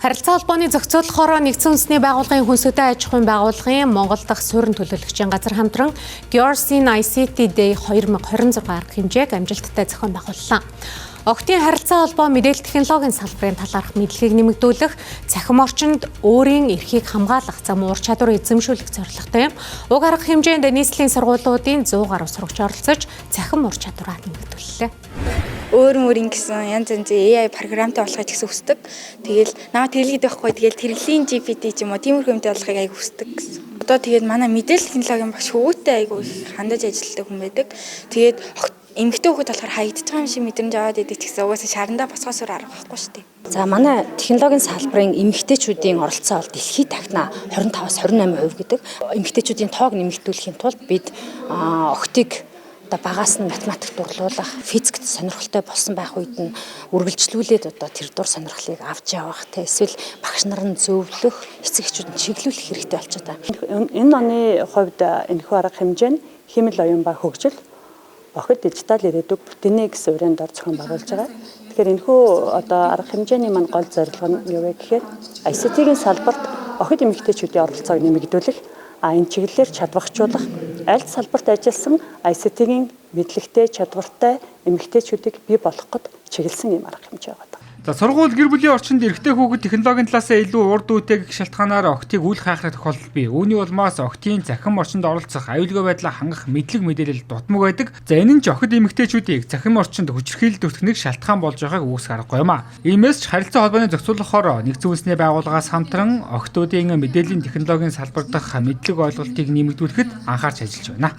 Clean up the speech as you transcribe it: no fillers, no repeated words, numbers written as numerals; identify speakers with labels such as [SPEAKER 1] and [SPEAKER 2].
[SPEAKER 1] Харилцаа холбооны зохицуулахаар нэгдсэн үндэсний байгууллагын хүнсөтэй аж ахуйн байгууллагын Монгол дахь суурин төлөөлөгчийн газар хамтран Georsin ICT Day 2026 арга хэмжээг амжилттай зохион байгууллаа. Октийн харилцаа холбоо мэдээлэл технологийн салбарын талаарх мэдлэгийг нэмэгдүүлэх, цахим орчинд өөрийн эрхийг хамгаалах зам уур чадвар эзэмшүүлэх зорилготой юм. Уг арга хэмжээнд нийслэлийн сургуулиудын 100 гаруй сурагч оролцож, цахим ур чадвараа нэмэгдүүллээ.
[SPEAKER 2] Өөр ингэсэн янз янзын AI програмтай болохыг гэсэн хүсдэг. Тэгэл намайг тэглэгээд байхгүй. Тэгэл тэрэглийн GPT ч юм уу тиймэрхүү юмтай болохыг аяг хүсдэг гэсэн. Одоо тэгээд манай мэдээлэл технологийн багш хөвгөтэй айгу хандаж ажилладаг хүн байдаг. Тэгээд эмэгтэй хүүхэд болохоор хаягдчих юм шиг мэдрэмж аваад идэг гэсэн угаасаа шарандаа босгосоор арга байхгүй шүү дээ.
[SPEAKER 3] За манай технологийн салбарын эмэгтэйчүүдийн оролцоо бол дэлхийд тагнаа 25-28% гэдэг. Эмэгтэйчүүдийн тоог нэмэгдүүлэхийн тулд бид октыг одоо багаас нь математик дурлуулах, физикт сонирхолтой болсон байх үед нь үргэлжлүүлээд одоо тэр дур сонирхлыг авч явах, эсвэл багш нар нь зөвлөх, эцэг эхчүүд нь чиглүүлэх хэрэгтэй болчиход байгаа. Энэ оны хувьд энэхүү арга хэмжээ нь хэмэл оюун ба хөгжил, охид дижитал ирээдүг бүтээний гэсэн урьд дор зохион байгуулж байгаа. Тэгэхээр энэхүү одоо арга хэмжээний маань гол зорилго нь юу вэ гэхээр ICT-ийн салбарт охид эмэгтэйчүүдийн оролцоог нэмэгдүүлэх, энэ чиглэлээр чадвархжуулах, аль салбарт ажилласан ICT-ийн мэдлэгтэй, чадвартай эмэгтэйчүүдийг бий болгоход чиглэсэн юм арга хэмжээ байгаа.
[SPEAKER 4] За сургууль гэр бүлийн орчинд эрэгтэй хүүхэд технологийн талаасаа илүү урд үүтэй гэх шалтгаанаар октыг үл хайхрах тохиолдол бий. Үүний улмаас октын цахим орчинд оролцох, аюулгүй байдлаа хангах мэдлэг мэдээлэл дутмаг байдаг. За энэ нь ч охид эмэгтэйчүүдийг цахим орчинд хүчирхийлэл төртгөх шалтгаан болж байгааг үүсэх аргагүй юм а. Иймээс ч харилцаа холбооны зохицуулахаар нэгдсэн үндэсний байгууллагаас хамтран охидуудын мэдээллийн технологийн салбар дахь мэдлэг ойлголтыг нэмэгдүүлэхэд анхаарч ажиллаж байна.